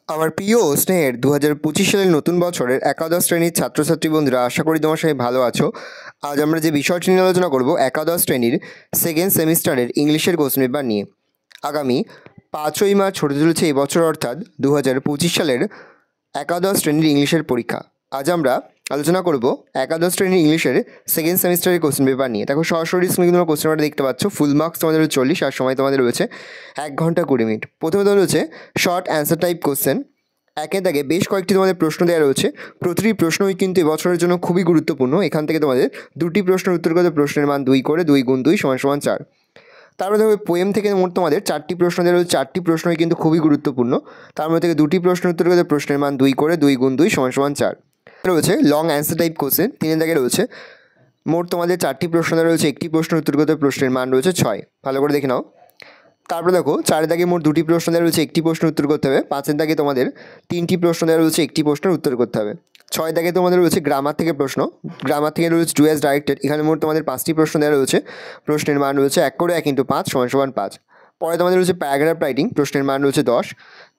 আমার প্রিয় ও স্নেহের 2025 সালের নতুন বছরের একাদশ শ্রেণীর ছাত্রছাত্রী বন্ধুরা, আশা করি তোমার সবাই ভালো আছো। আজ আমরা যে বিষয়টি নিয়ে আলোচনা করব একাদশ শ্রেণীর সেকেন্ড সেমিস্টারের ইংলিশের কোশ্চেন পেপার নিয়ে। আগামী 5ই মার্চ হতে চলেছে এই বছর, অর্থাৎ 2025 সালের একাদশ শ্রেণীর ইংলিশের পরীক্ষা। আজ আমরা আলোচনা করব একাদশ শ্রেণীর ইংলিশের সেকেন্ড সেমিস্টারের কোশ্চেন পেপার নিয়ে। দেখো, সরাসরি স্ক্রিনে তোমরা কোশ্চেন পেপারটা দেখতে পাচ্ছ। ফুল মার্কস তোমাদের 40 আর সময় তোমাদের রয়েছে 1 ঘন্টা 20 মিনিট। প্রথমে তোমাদের রয়েছে শর্ট অ্যান্সার টাইপ কোশ্চেন। একে দাগে বেশ কয়েকটি তোমাদের প্রশ্ন দেওয়া রয়েছে। প্রতিটি প্রশ্নই কিন্তু এবছরের জন্য খুবই গুরুত্বপূর্ণ। এখান থেকে তোমাদের দুটি প্রশ্নের উত্তর করতে প্রশ্নের মান 2 করে 2 গুণ 2 সমান সমান 4। তারপরে দেখো, পোয়েম থেকে মোট তোমাদের 4টি প্রশ্ন দেওয়া রয়েছে। 4টি প্রশ্নই কিন্তু খুবই গুরুত্বপূর্ণ। তার মধ্যে থেকে দুটি প্রশ্নের উত্তর করতে প্রশ্নের মান 2 করে 2 গুণ 2 সমান সমান 4 রয়েছে। লং অ্যান্সার টাইপ কোশ্চেন 3 দাগে রয়েছে। মোট তোমাদের 4টি প্রশ্ন দেওয়া রয়েছে। একটি প্রশ্নের উত্তর করতে প্রশ্নের মান রয়েছে 6। ভালো করে দেখে নাও। তারপরে দেখো, 4 দাগে মোট 2টি প্রশ্ন দেওয়া রয়েছে। একটি প্রশ্নের উত্তর করতে হবে। 5 দাগে তোমাদের 3টি প্রশ্ন দেওয়া রয়েছে। একটি প্রশ্নের উত্তর করতে হবে। 6 দাগে তোমাদের রয়েছে গ্রামার থেকে প্রশ্ন। গ্রামার থেকে রয়েছে ডু অ্যাজ ডাইরেক্টেড। এখানে মোট তোমাদের 5টি প্রশ্ন দেওয়া রয়েছে। প্রশ্নের মান রয়েছে 1 করে 1 × 5 সমান সমান 5। পরে তোমাদের রয়েছে প্যারাগ্রাফ রাইটিং, প্রশ্নের মান রয়েছে 10।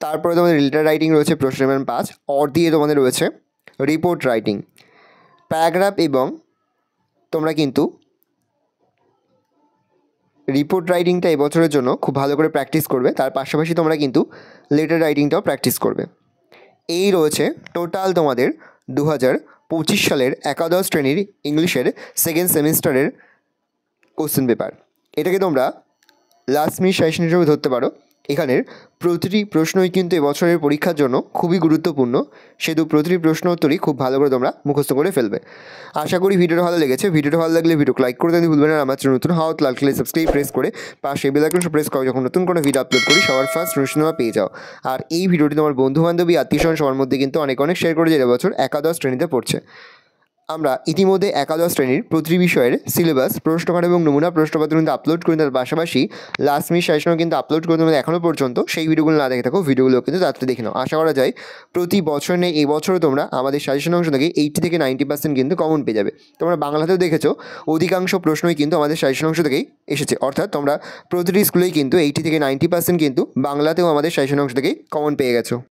তারপরে তোমাদের লেটার রাইটিং রয়েছে, প্রশ্নের মান 5। অর দিয়ে তোমাদের রয়েছে রিপোর্ট রাইটিং। প্যারাগ্রাফ এবং তোমরা কিন্তু রিপোর্ট রাইটিংটা এবছরের জন্য খুব ভালো করে প্র্যাকটিস করবে। তার পাশাপাশি তোমরা কিন্তু লেটার রাইটিংটাও প্র্যাকটিস করবে। এই রয়েছে টোটাল তোমাদের 2025 সালের একাদশ শ্রেণীর ইংলিশের সেকেন্ড সেমিস্টারের কোশ্চেন পেপার। এটাকে তোমরা লাস্ট মিনিট সাজেশন হিসেবে ধরতে পারো। এখানের প্রতিটি প্রশ্নই কিন্তু এবছরের পরীক্ষার জন্য খুবই গুরুত্বপূর্ণ। সেহেতু প্রতিটি প্রশ্ন উত্তরই খুব ভালো করে তোমরা মুখস্থ করে ফেলবে। আশা করি ভিডিওটা ভালো লেগেছে। ভিডিওটা ভালো লাগলে ভিডিওকে লাইক করতে ভুলবেন না। আমার চ্যানেল নতুন হওয়া লাল কালার সাবস্ক্রাইব প্রেস করে পাশে বেল আইকনটা প্রেস করো, যখন নতুন কোনো ভিডিও আপলোড করি সবার ফার্স্ট নোটিফিকেশন পেয়ে যাও। আর এই ভিডিওটি তোমার বন্ধু বান্ধবী আত্মীয়স্বজন সবার মধ্যে কিন্তু অনেক শেয়ার করে যে এবছর একাদশ শ্রেণীতে পড়ছে। আমরা ইতিমধ্যে একাদশ শ্রেণীর প্রতিটি বিষয়ের সিলেবাস, প্রশ্নকাঠ এবং নমুনা প্রশ্নপত্র কিন্তু আপলোড করি। তার পাশাপাশি লাস্ট মিনিট সাজেশনও কিন্তু আপলোড করে তোমাদের এখনও পর্যন্ত সেই ভিডিওগুলো না দেখে থাকো, ভিডিওগুলো কিন্তু তাড়াতাড়ি দেখে নাও। আশা করা যায় প্রতি বছর নেই এই বছরও তোমরা আমাদের সাজেশন অংশ থেকে 80 থেকে 90% কিন্তু কমন পেয়ে যাবে। তোমরা বাংলাতেও দেখেছো অধিকাংশ প্রশ্নই কিন্তু আমাদের সাজেশন অংশ থেকেই এসেছে। অর্থাৎ তোমরা প্রতিটি স্কুলেই কিন্তু 80 থেকে 90% কিন্তু বাংলাতেও আমাদের সাজেশন অংশ থেকেই কমন পেয়ে গেছো।